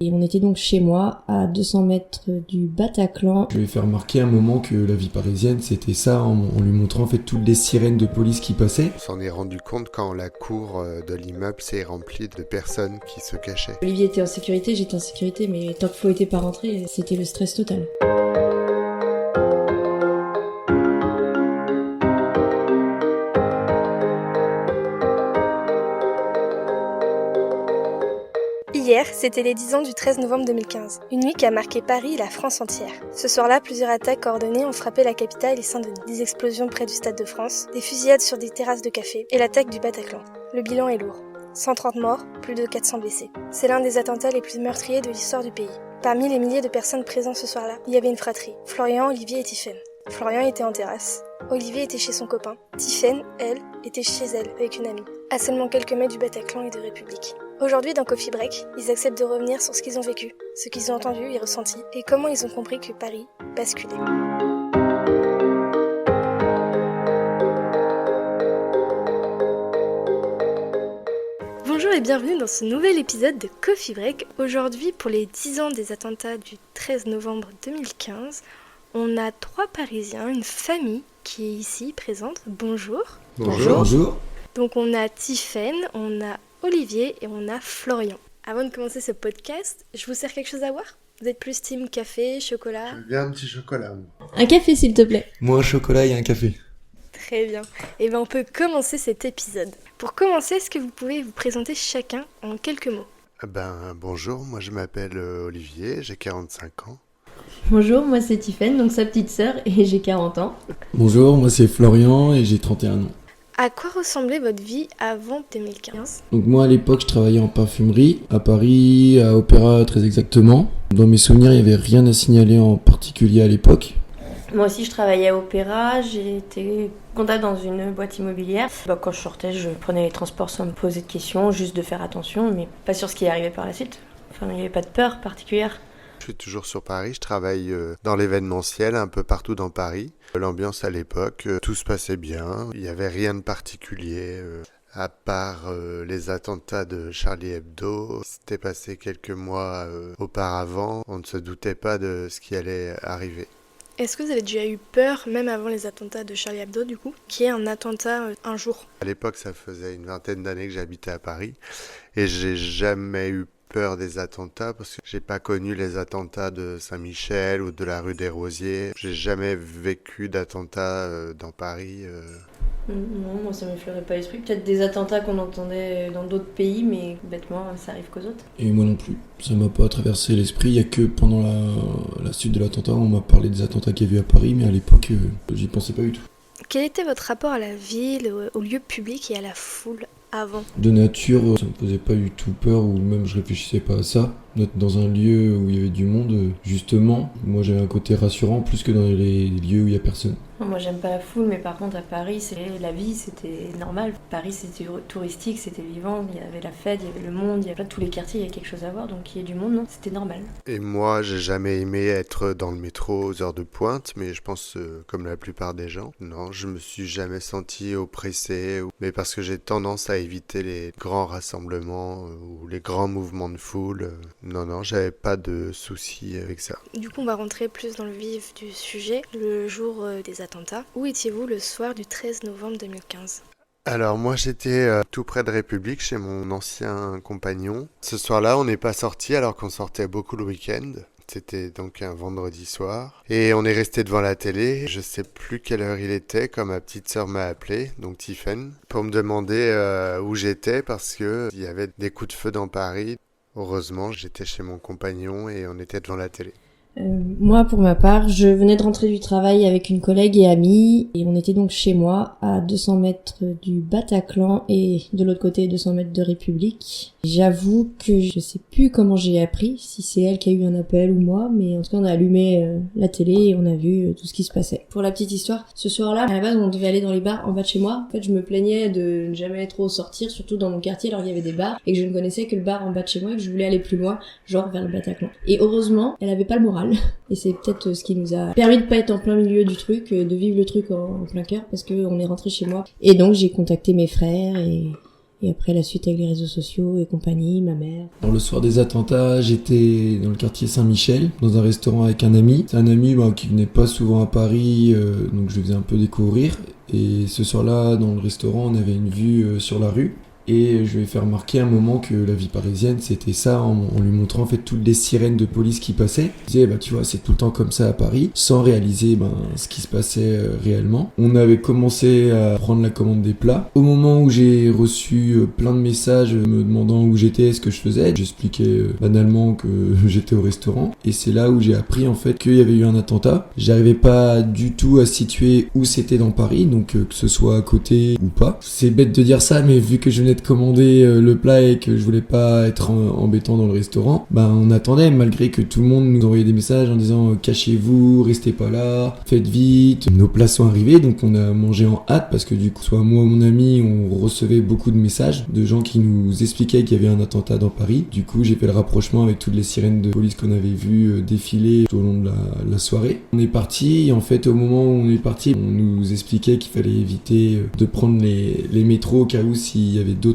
Et on était donc chez moi, à 200 mètres du Bataclan. Je lui ai fait remarquer un moment que la vie parisienne, c'était ça, en lui montrant en fait toutes les sirènes de police qui passaient. On s'en est rendu compte quand la cour de l'immeuble s'est remplie de personnes qui se cachaient. Olivier était en sécurité, j'étais en sécurité, mais tant que Flo était pas rentré, c'était le stress total. Hier, c'était les 10 ans du 13 novembre 2015, une nuit qui a marqué Paris et la France entière. Ce soir-là, plusieurs attaques coordonnées ont frappé la capitale et Saint-Denis. Des explosions près du Stade de France, des fusillades sur des terrasses de café et l'attaque du Bataclan. Le bilan est lourd. 130 morts, plus de 400 blessés. C'est l'un des attentats les plus meurtriers de l'histoire du pays. Parmi les milliers de personnes présentes ce soir-là, il y avait une fratrie. Florian, Olivier et Tiffaine. Florian était en terrasse. Olivier était chez son copain. Tiffaine, elle, était chez elle avec une amie, à seulement quelques mètres du Bataclan et de République. Aujourd'hui, dans Coffee Break, ils acceptent de revenir sur ce qu'ils ont vécu, ce qu'ils ont entendu et ressenti, et comment ils ont compris que Paris basculait. Bonjour et bienvenue dans ce nouvel épisode de Coffee Break. Aujourd'hui, pour les 10 ans des attentats du 13 novembre 2015, on a 3 Parisiens, une famille qui est ici présente. Bonjour. Bonjour. Donc on a Tiffaine, on a Olivier et on a Florian. Avant de commencer ce podcast, je vous sers quelque chose à boire ? Vous êtes plus team café, chocolat ? Je veux bien un petit chocolat. Un café s'il te plaît. Moi un chocolat et un café. Très bien. Et bien on peut commencer cet épisode. Pour commencer, est-ce que vous pouvez vous présenter chacun en quelques mots ? Bonjour, moi je m'appelle Olivier, j'ai 45 ans. Bonjour, moi c'est Tiffaine, donc sa petite sœur, et j'ai 40 ans. Bonjour, moi c'est Florian et j'ai 31 ans. À quoi ressemblait votre vie avant 2015 ? Donc moi à l'époque je travaillais en parfumerie, à Paris, à Opéra très exactement. Dans mes souvenirs il n'y avait rien à signaler en particulier à l'époque. Moi aussi, je travaillais à Opéra, j'ai été comptable dans une boîte immobilière. Quand je sortais, je prenais les transports sans me poser de questions, juste de faire attention, mais pas sur ce qui arrivait par la suite. Enfin, il n'y avait pas de peur particulière. Je suis toujours sur Paris, je travaille dans l'événementiel un peu partout dans Paris. L'ambiance à l'époque, tout se passait bien, il n'y avait rien de particulier. À part les attentats de Charlie Hebdo, c'était passé quelques mois auparavant, on ne se doutait pas de ce qui allait arriver. Est-ce que vous avez déjà eu peur, même avant les attentats de Charlie Hebdo du coup, qu'il y ait un attentat un jour ? À l'époque, ça faisait une vingtaine d'années que j'habitais à Paris et j'ai jamais eu peur des attentats parce que j'ai pas connu les attentats de Saint-Michel ou de la rue des Rosiers. J'ai jamais vécu d'attentats dans Paris. Non, moi ça ne m'effleurait pas l'esprit. Peut-être des attentats qu'on entendait dans d'autres pays, mais bêtement, ça arrive qu'aux autres. Et moi non plus, ça m'a pas traversé l'esprit. Il y a que pendant la suite de l'attentat, on m'a parlé des attentats qu'il y a eu à Paris, mais à l'époque, j'y pensais pas du tout. Quel était votre rapport à la ville, au lieu public et à la foule avant ? De nature, ça me faisait pas du tout peur, ou même je réfléchissais pas à ça. D'être dans un lieu où il y avait du monde, justement, moi j'avais un côté rassurant plus que dans les lieux où il y a personne. Moi j'aime pas la foule, mais par contre à Paris, la vie c'était normal. Paris c'était touristique, c'était vivant, il y avait la fête, il y avait le monde, il y avait tous les quartiers, il y a quelque chose à voir, donc qu'il y ait du monde, non, c'était normal. Et moi, j'ai jamais aimé être dans le métro aux heures de pointe, mais je pense comme la plupart des gens. Non, je me suis jamais senti oppressé, mais parce que j'ai tendance à éviter les grands rassemblements ou les grands mouvements de foule. Non, j'avais pas de soucis avec ça. Du coup, on va rentrer plus dans le vif du sujet. Le jour des attentats, où étiez-vous le soir du 13 novembre 2015 ? Alors moi j'étais tout près de République chez mon ancien compagnon. Ce soir-là on n'est pas sorti alors qu'on sortait beaucoup le week-end. C'était donc un vendredi soir. Et on est resté devant la télé. Je sais plus quelle heure il était quand ma petite sœur m'a appelé, donc Tiffaine, pour me demander où j'étais parce que il y avait des coups de feu dans Paris. Heureusement j'étais chez mon compagnon et on était devant la télé. Moi, pour ma part, je venais de rentrer du travail avec une collègue et amie, et on était donc chez moi, à 200 mètres du Bataclan et de l'autre côté 200 mètres de République. J'avoue que je sais plus comment j'ai appris, si c'est elle qui a eu un appel ou moi, mais en tout cas on a allumé la télé et on a vu tout ce qui se passait. Pour la petite histoire, ce soir-là, à la base on devait aller dans les bars en bas de chez moi. En fait, je me plaignais de ne jamais trop sortir, surtout dans mon quartier, alors il y avait des bars, et que je ne connaissais que le bar en bas de chez moi et que je voulais aller plus loin, genre vers le Bataclan. Et heureusement, elle avait pas le moral. Et c'est peut-être ce qui nous a permis de pas être en plein milieu du truc, de vivre le truc en plein cœur, parce que on est rentré chez moi. Et donc j'ai contacté mes frères et Et après la suite avec les réseaux sociaux et compagnie, ma mère. Alors, le soir des attentats, j'étais dans le quartier Saint-Michel, dans un restaurant avec un ami. C'est un ami qui venait pas souvent à Paris, donc je lui faisais un peu découvrir. Et ce soir-là, dans le restaurant, on avait une vue sur la rue. Et je lui ai fait remarquer un moment que la vie parisienne, c'était ça, en lui montrant en fait toutes les sirènes de police qui passaient. Il disait, tu vois, c'est tout le temps comme ça à Paris, sans réaliser ce qui se passait réellement. On avait commencé à prendre la commande des plats. Au moment où j'ai reçu plein de messages me demandant où j'étais, ce que je faisais, j'expliquais banalement que j'étais au restaurant. Et c'est là où j'ai appris en fait qu'il y avait eu un attentat. J'arrivais pas du tout à situer où c'était dans Paris, donc que ce soit à côté ou pas. C'est bête de dire ça, mais vu que je venais de commander le plat et que je voulais pas être embêtant dans le restaurant, on attendait malgré que tout le monde nous envoyait des messages en disant cachez-vous, restez pas là, faites vite. Nos plats sont arrivés, donc on a mangé en hâte parce que du coup, soit moi ou mon ami, on recevait beaucoup de messages de gens qui nous expliquaient qu'il y avait un attentat dans Paris. Du coup, j'ai fait le rapprochement avec toutes les sirènes de police qu'on avait vues défiler tout au long de la soirée. On est parti et en fait, au moment où on est parti, on nous expliquait qu'il fallait éviter de prendre les métros au cas où s'il y avait d'autres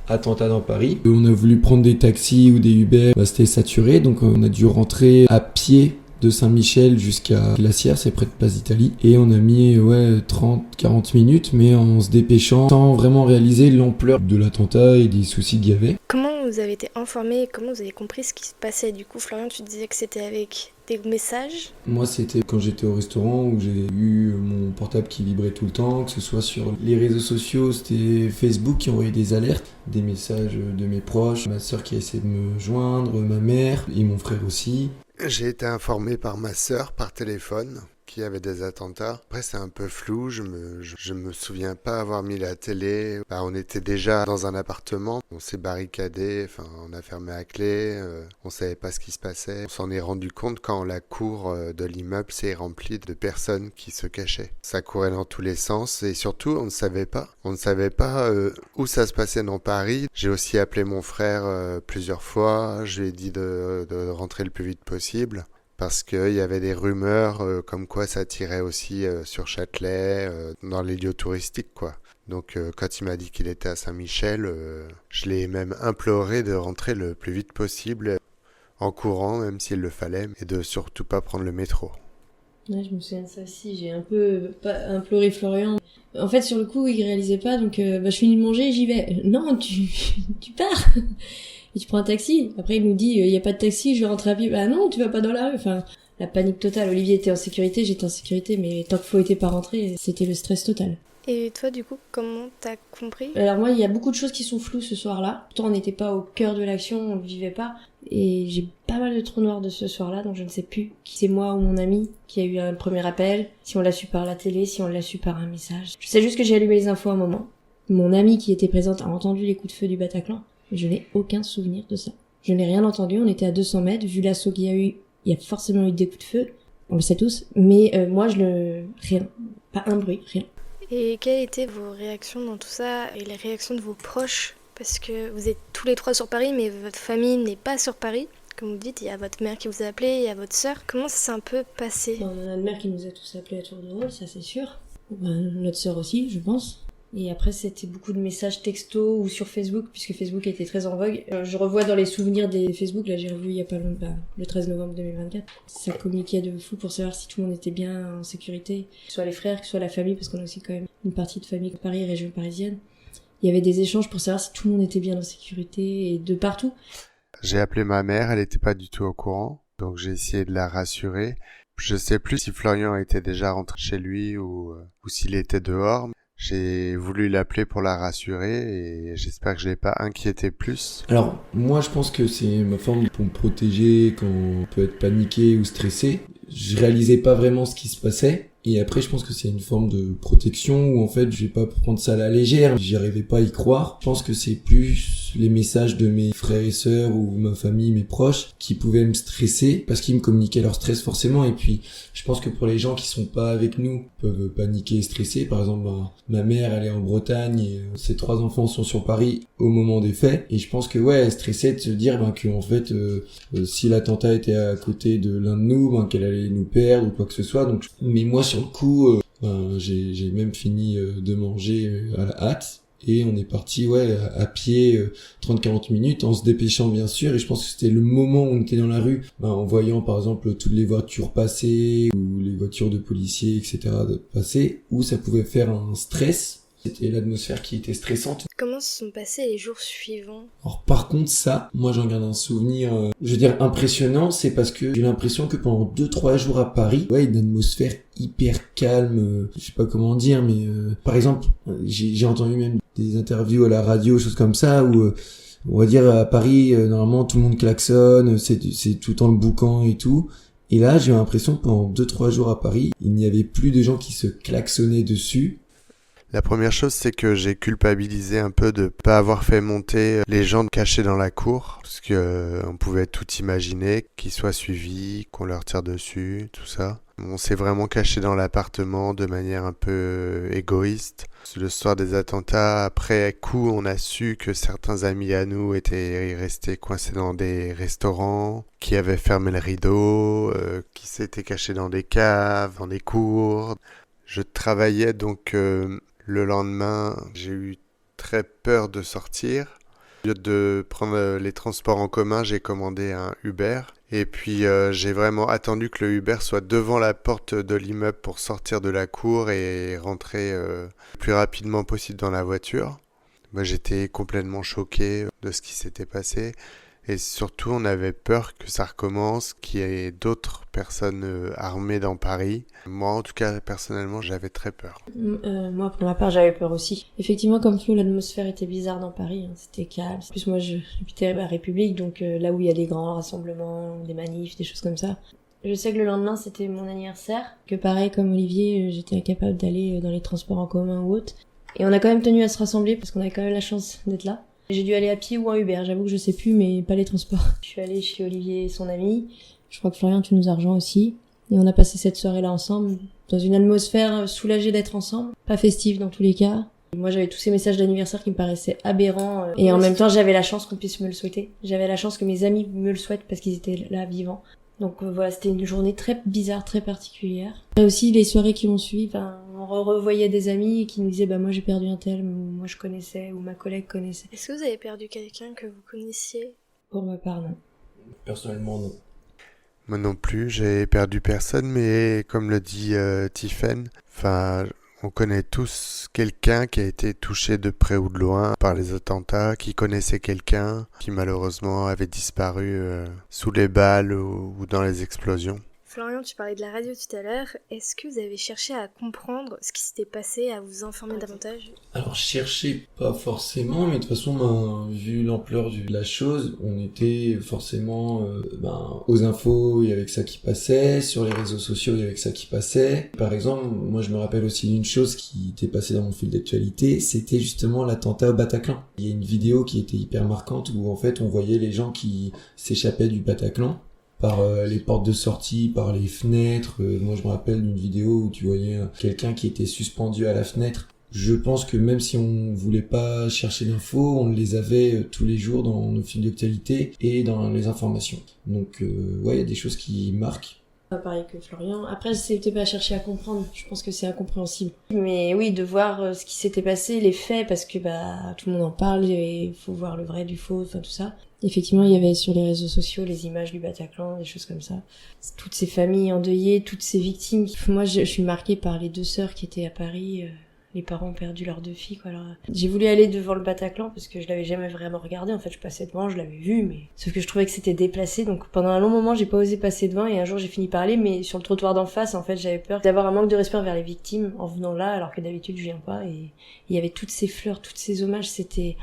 attentats dans Paris. On a voulu prendre des taxis ou des Uber, c'était saturé, donc on a dû rentrer à pied de Saint-Michel jusqu'à Glacière, c'est près de Place d'Italie, et on a mis 30-40 minutes, mais en se dépêchant, sans vraiment réaliser l'ampleur de l'attentat et des soucis qu'il y avait. Comment vous avez été informé et comment vous avez compris ce qui se passait? Du coup, Florian, tu disais que c'était avec des messages. Moi, c'était quand j'étais au restaurant où j'ai eu mon portable qui vibrait tout le temps, que ce soit sur les réseaux sociaux, c'était Facebook qui envoyait des alertes, des messages de mes proches, ma sœur qui a essayé de me joindre, ma mère et mon frère aussi. J'ai été informé par ma sœur par téléphone qu'il y avait des attentats. Après, c'est un peu flou, je me souviens pas avoir mis la télé. On était déjà dans un appartement, on s'est barricadé, on a fermé à clé, on savait pas ce qui se passait. On s'en est rendu compte quand la cour de l'immeuble s'est remplie de personnes qui se cachaient. Ça courait dans tous les sens et surtout, on ne savait pas où ça se passait dans Paris. J'ai aussi appelé mon frère plusieurs fois, je lui ai dit de rentrer le plus vite possible. Parce qu'il y avait des rumeurs comme quoi ça tirait aussi sur Châtelet, dans les lieux touristiques, quoi. Donc quand il m'a dit qu'il était à Saint-Michel, je l'ai même imploré de rentrer le plus vite possible, en courant même s'il le fallait, et de surtout pas prendre le métro. Ouais, je me souviens de ça aussi, j'ai un peu imploré Florian. En fait, sur le coup, il réalisait pas, donc je finis de manger et j'y vais. Non, tu pars. Et tu prends un taxi. Après, il nous dit, il y a pas de taxi, je vais rentrer à pied. Non, tu vas pas dans la rue. La panique totale. Olivier était en sécurité, j'étais en sécurité, mais tant que Flo était pas rentré, c'était le stress total. Et toi, du coup, comment t'as compris? Alors moi, il y a beaucoup de choses qui sont floues ce soir-là. Pourtant, on n'était pas au cœur de l'action, on le vivait pas. Et j'ai pas mal de trous noirs de ce soir-là, donc je ne sais plus qui c'est moi ou mon ami qui a eu un premier appel, si on l'a su par la télé, si on l'a su par un message. Je sais juste que j'ai allumé les infos à un moment. Mon amie qui était présente a entendu les coups de feu du Bataclan. Mais je n'ai aucun souvenir de ça. Je n'ai rien entendu, on était à 200 mètres, vu l'assaut qu'il y a eu, il y a forcément eu des coups de feu, on le sait tous, mais moi rien, pas un bruit, rien. Et quelles étaient vos réactions dans tout ça, et les réactions de vos proches? Parce que vous êtes tous les trois sur Paris, mais votre famille n'est pas sur Paris. Comme vous dites, il y a votre mère qui vous a appelé, il y a votre sœur. Comment ça s'est un peu passé? On a notre mère qui nous a tous appelés à tour de rôle, ça c'est sûr. Notre sœur aussi, je pense. Et après, c'était beaucoup de messages textos ou sur Facebook, puisque Facebook était très en vogue. Je revois dans les souvenirs des Facebook, là j'ai revu il y a pas longtemps, le 13 novembre 2024. Ça communiquait de fou pour savoir si tout le monde était bien en sécurité, que ce soit les frères, que ce soit la famille, parce qu'on a aussi quand même une partie de famille de Paris, région parisienne. Il y avait des échanges pour savoir si tout le monde était bien en sécurité et de partout. J'ai appelé ma mère, elle était pas du tout au courant, donc j'ai essayé de la rassurer. Je sais plus si Florian était déjà rentré chez lui ou s'il était dehors. J'ai voulu l'appeler pour la rassurer et j'espère que je l'ai pas inquiété plus. Alors, moi je pense que c'est ma forme pour me protéger quand on peut être paniqué ou stressé. Je réalisais pas vraiment ce qui se passait. Et après, je pense que c'est une forme de protection où en fait, je vais pas prendre ça à la légère. J'y arrivais pas à y croire. Je pense que c'est plus les messages de mes frères et sœurs ou ma famille, mes proches, qui pouvaient me stresser parce qu'ils me communiquaient leur stress forcément. Et puis, je pense que pour les gens qui sont pas avec nous, peuvent paniquer et stresser. Par exemple, ma mère, elle est en Bretagne et ses 3 enfants sont sur Paris au moment des faits. Et je pense que elle stressait de se dire que en fait, si l'attentat était à côté de l'un de nous, qu'elle allait nous perdre ou quoi que ce soit. Donc, mais moi sur le coup, j'ai même fini de manger à la hâte Et on est parti à pied 30-40 minutes en se dépêchant bien sûr, et je pense que c'était le moment où on était dans la rue, en voyant par exemple toutes les voitures passer ou les voitures de policiers etc. passer, où ça pouvait faire un stress. C'était l'atmosphère qui était stressante. Comment se sont passés les jours suivants? Alors par contre ça, moi j'en garde un souvenir, impressionnant, c'est parce que j'ai l'impression que pendant 2-3 jours à Paris, une atmosphère hyper calme, je sais pas comment dire, mais par exemple, j'ai entendu même des interviews à la radio, choses comme ça, où on va dire à Paris, normalement tout le monde klaxonne, c'est tout le temps le boucan et tout. Et là, j'ai l'impression que pendant 2-3 jours à Paris, il n'y avait plus de gens qui se klaxonnaient dessus. La première chose, c'est que j'ai culpabilisé un peu de pas avoir fait monter les gens cachés dans la cour, parce que on pouvait tout imaginer, qu'ils soient suivis, qu'on leur tire dessus, tout ça. On s'est vraiment caché dans l'appartement de manière un peu égoïste. Le soir des attentats, après coup, on a su que certains amis à nous étaient restés coincés dans des restaurants, qui avaient fermé le rideau, qui s'étaient cachés dans des caves, dans des cours. Je travaillais donc le lendemain, j'ai eu très peur de sortir. Au lieu de prendre les transports en commun, j'ai commandé un Uber. Et puis j'ai vraiment attendu que le Uber soit devant la porte de l'immeuble pour sortir de la cour et rentrer le plus rapidement possible dans la voiture. Moi, j'étais complètement choqué de ce qui s'était passé. Et surtout, on avait peur que ça recommence, qu'il y ait d'autres personnes armées dans Paris. Moi, en tout cas, personnellement, j'avais très peur. Moi, pour ma part, j'avais peur aussi. Effectivement, comme Flo, l'atmosphère était bizarre dans Paris. C'était calme. En plus, moi, j'habitais à la République, donc là où il y a des grands rassemblements, des manifs, des choses comme ça. Je sais que le lendemain, c'était mon anniversaire. Que pareil, comme Olivier, j'étais incapable d'aller dans les transports en commun ou autre. Et on a quand même tenu à se rassembler parce qu'on avait quand même la chance d'être là. J'ai dû aller à pied ou en Uber, j'avoue que je sais plus, mais pas les transports. Je suis allée chez Olivier et son ami. Je crois que Florian, tu nous as rejoints aussi. Et on a passé cette soirée-là ensemble, dans une atmosphère soulagée d'être ensemble. Pas festive dans tous les cas. Moi, j'avais tous ces messages d'anniversaire qui me paraissaient aberrants. Et en même temps, j'avais la chance qu'on puisse me le souhaiter. J'avais la chance que mes amis me le souhaitent parce qu'ils étaient là vivants. Donc voilà, c'était une journée très bizarre, très particulière. Et aussi les soirées qui ont suivi, on revoyait des amis qui nous disaient moi j'ai perdu un tel, ou moi je connaissais, ou ma collègue connaissait. Est-ce que vous avez perdu quelqu'un que vous connaissiez? Pour ma part, non. Personnellement, non. Moi non plus, j'ai perdu personne, mais comme le dit Tiffaine, on connaît tous quelqu'un qui a été touché de près ou de loin par les attentats, qui connaissait quelqu'un qui malheureusement avait disparu sous les balles ou dans les explosions. Florian, tu parlais de la radio tout à l'heure. Est-ce que vous avez cherché à comprendre ce qui s'était passé, à vous informer davantage? Alors chercher pas forcément, mais de toute façon, vu l'ampleur de la chose, on était forcément aux infos, il y avait que ça qui passait, sur les réseaux sociaux, il y avait que ça qui passait. Par exemple, moi je me rappelle aussi d'une chose qui était passée dans mon fil d'actualité, c'était justement l'attentat au Bataclan. Il y a une vidéo qui était hyper marquante où en fait on voyait les gens qui s'échappaient du Bataclan par les portes de sortie, par les fenêtres. Moi je me rappelle d'une vidéo où tu voyais quelqu'un qui était suspendu à la fenêtre. Je pense que même si on voulait pas chercher d'infos, on les avait tous les jours dans nos fils d'actualité et dans les informations. Donc il y a des choses qui marquent. Pas pareil que Florian. Après, c'était pas chercher à comprendre. Je pense que c'est incompréhensible. Mais oui, de voir ce qui s'était passé, les faits, parce que tout le monde en parle, il faut voir le vrai du faux, tout ça. Effectivement, il y avait sur les réseaux sociaux les images du Bataclan, des choses comme ça. Toutes ces familles endeuillées, toutes ces victimes. Moi, je suis marquée par les 2 sœurs qui étaient à Paris. Les parents ont perdu leurs 2 filles, quoi. Alors, j'ai voulu aller devant le Bataclan parce que je l'avais jamais vraiment regardé. En fait, je passais devant, je l'avais vu, mais sauf que je trouvais que c'était déplacé. Donc pendant un long moment, j'ai pas osé passer devant et un jour j'ai fini par aller, mais sur le trottoir d'en face, en fait, j'avais peur d'avoir un manque de respect envers les victimes en venant là, alors que d'habitude je viens pas. Et il y avait toutes ces fleurs, tous ces hommages. C'était,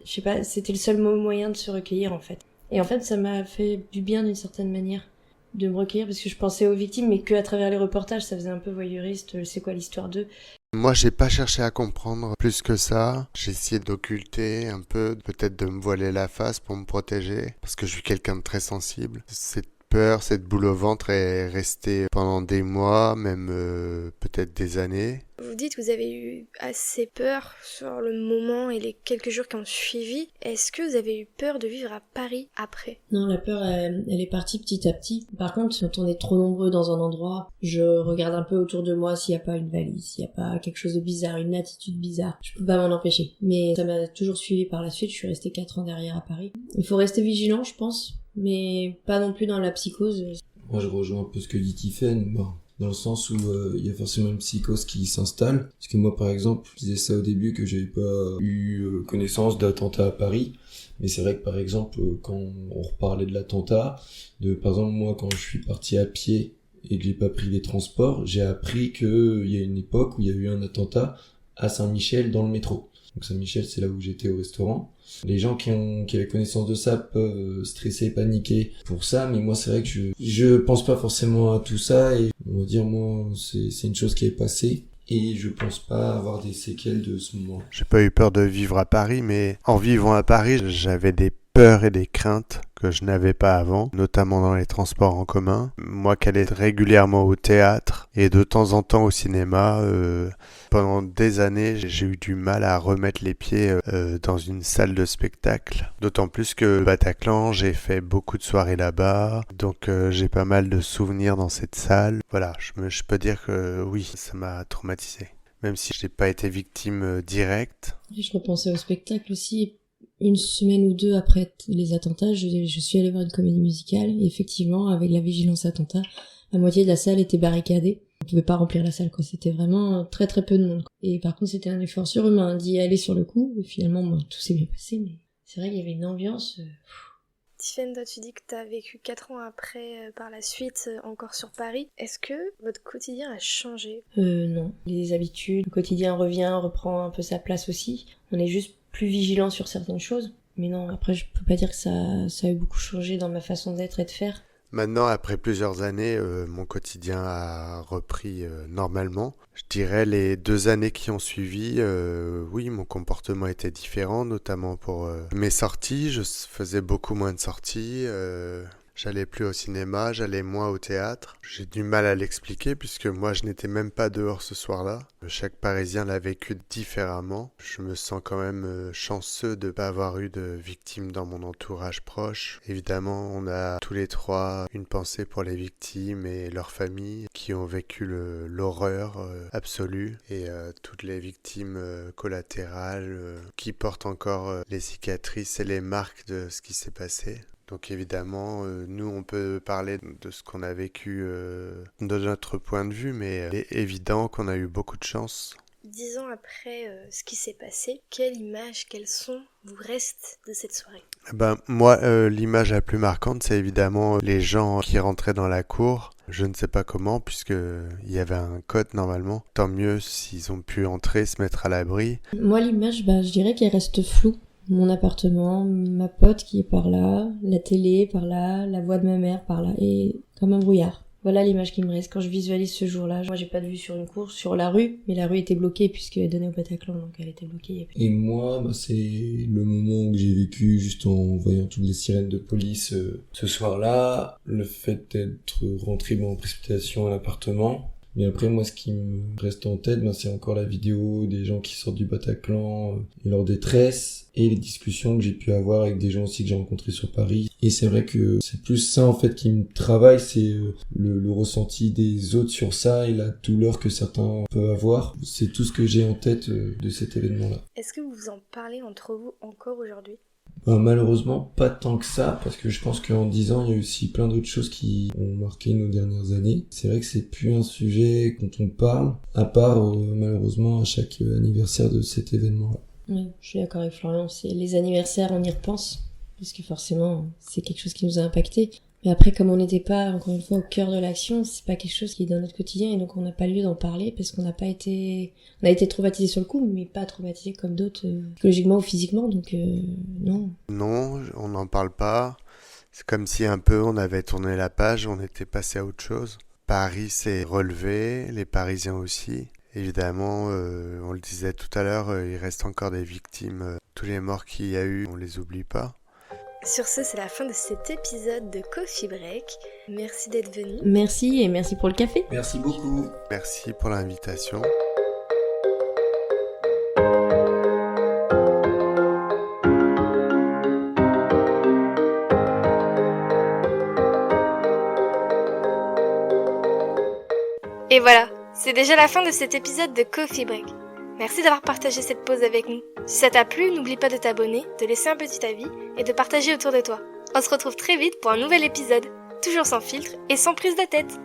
je sais pas, c'était le seul moyen de se recueillir en fait. Et en fait, ça m'a fait du bien d'une certaine manière de me recueillir parce que je pensais aux victimes, mais que à travers les reportages, ça faisait un peu voyeuriste. C'est quoi l'histoire d'eux? Moi, j'ai pas cherché à comprendre plus que ça. J'ai essayé d'occulter un peu, peut-être de me voiler la face pour me protéger, parce que je suis quelqu'un de très sensible. Cette peur, cette boule au ventre est restée pendant des mois, même peut-être des années. Vous dites que vous avez eu assez peur sur le moment et les quelques jours qui ont suivi. Est-ce que vous avez eu peur de vivre à Paris après? Non, la peur, elle est partie petit à petit. Par contre, quand on est trop nombreux dans un endroit, je regarde un peu autour de moi s'il n'y a pas une valise, s'il n'y a pas quelque chose de bizarre, une attitude bizarre. Je peux pas m'en empêcher. Mais ça m'a toujours suivi par la suite. Je suis restée 4 ans derrière à Paris. Il faut rester vigilant, je pense, mais pas non plus dans la psychose. Moi, je rejoins un peu ce que dit Tiffaine, dans le sens où il y a forcément une psychose qui s'installe. Parce que moi, par exemple, je disais ça au début, que j'avais pas eu connaissance d'attentats à Paris. Mais c'est vrai que, par exemple, quand on reparlait de l'attentat, par exemple, moi, quand je suis parti à pied et que j'ai pas pris les transports, j'ai appris qu'il y a une époque où il y a eu un attentat à Saint-Michel dans le métro. Donc Saint-Michel, c'est là où j'étais au restaurant. Les gens qui avaient connaissance de ça peuvent stresser, paniquer pour ça, mais moi c'est vrai que je pense pas forcément à tout ça, et on va dire moi c'est une chose qui est passée et je pense pas avoir des séquelles de ce moment. J'ai pas eu peur de vivre à Paris, mais en vivant à Paris, j'avais des peurs et des craintes que je n'avais pas avant, notamment dans les transports en commun. Moi qui allais régulièrement au théâtre et de temps en temps au cinéma, pendant des années, j'ai eu du mal à remettre les pieds dans une salle de spectacle. D'autant plus que le Bataclan, j'ai fait beaucoup de soirées là-bas, donc j'ai pas mal de souvenirs dans cette salle. Voilà, je peux dire que oui, ça m'a traumatisé. Même si je n'ai pas été victime directe. Et je repensais au spectacle aussi. Une semaine ou deux après les attentats, je suis allée voir une comédie musicale. Et effectivement, avec la vigilance attentat, la moitié de la salle était barricadée. On pouvait pas remplir la salle, quoi. C'était vraiment très très peu de monde. Et par contre, c'était un effort surhumain d'y aller sur le coup. Et finalement, tout s'est bien passé, mais c'est vrai qu'il y avait une ambiance... Tiffaine, toi tu dis que t'as vécu 4 ans après, par la suite, encore sur Paris. Est-ce que votre quotidien a changé? Non. Les habitudes, le quotidien reprend un peu sa place aussi. On est juste plus vigilant sur certaines choses. Mais non, après je peux pas dire que ça a eu beaucoup changé dans ma façon d'être et de faire. Maintenant, après plusieurs années, mon quotidien a repris normalement. Je dirais les 2 années qui ont suivi, oui, mon comportement était différent, notamment pour mes sorties. Je faisais beaucoup moins de sorties. J'allais plus au cinéma, j'allais moins au théâtre. J'ai du mal à l'expliquer puisque moi je n'étais même pas dehors ce soir-là. Chaque Parisien l'a vécu différemment. Je me sens quand même chanceux de ne pas avoir eu de victimes dans mon entourage proche. Évidemment, on a tous les 3 une pensée pour les victimes et leurs familles qui ont vécu l'horreur absolue et toutes les victimes collatérales qui portent encore les cicatrices et les marques de ce qui s'est passé. Donc évidemment, nous on peut parler de ce qu'on a vécu de notre point de vue, mais il est évident qu'on a eu beaucoup de chance. 10 ans après ce qui s'est passé, quelle image, quel son vous reste de cette soirée? Moi, l'image la plus marquante, c'est évidemment les gens qui rentraient dans la cour. Je ne sais pas comment, puisqu'il y avait un code normalement. Tant mieux s'ils ont pu entrer, se mettre à l'abri. Moi, l'image, je dirais qu'elle reste floue. Mon appartement, ma pote qui est par là, la télé par là, la voix de ma mère par là, et comme un brouillard. Voilà l'image qui me reste quand je visualise ce jour-là. Moi, j'ai pas de vue sur une course, sur la rue, mais la rue était bloquée puisqu'elle donnait au Bataclan, donc elle était bloquée. Et moi, c'est le moment que j'ai vécu juste en voyant toutes les sirènes de police ce soir-là, le fait d'être rentré en précipitation à l'appartement. Mais après, moi, ce qui me reste en tête, c'est encore la vidéo des gens qui sortent du Bataclan et leur détresse, et les discussions que j'ai pu avoir avec des gens aussi que j'ai rencontrés sur Paris. Et c'est vrai que c'est plus ça, en fait, qui me travaille, c'est le ressenti des autres sur ça et la douleur que certains peuvent avoir. C'est tout ce que j'ai en tête de cet événement-là. Est-ce que vous en parlez entre vous encore aujourd'hui? Malheureusement, pas tant que ça, parce que je pense qu'en 10 ans, il y a aussi plein d'autres choses qui ont marqué nos dernières années. C'est vrai que c'est plus un sujet dont on parle, à part malheureusement à chaque anniversaire de cet événement-là. Oui, je suis d'accord avec Florian, c'est les anniversaires, on y repense, parce que forcément, c'est quelque chose qui nous a impacté. Mais après, comme on n'était pas, encore une fois, au cœur de l'action, c'est pas quelque chose qui est dans notre quotidien, et donc on n'a pas lieu d'en parler, parce qu'on n'a pas été... On a été traumatisé sur le coup, mais pas traumatisé comme d'autres, psychologiquement ou physiquement, donc non. Non, on n'en parle pas. C'est comme si un peu on avait tourné la page, on était passé à autre chose. Paris s'est relevé, les Parisiens aussi. Évidemment, on le disait tout à l'heure, il reste encore des victimes. Tous les morts qu'il y a eu, on les oublie pas. Sur ce, c'est la fin de cet épisode de Coffee Break. Merci d'être venu. Merci, et merci pour le café. Merci beaucoup. Merci pour l'invitation. Et voilà, c'est déjà la fin de cet épisode de Coffee Break. Merci d'avoir partagé cette pause avec nous. Si ça t'a plu, n'oublie pas de t'abonner, de laisser un petit avis et de partager autour de toi. On se retrouve très vite pour un nouvel épisode, toujours sans filtre et sans prise de tête.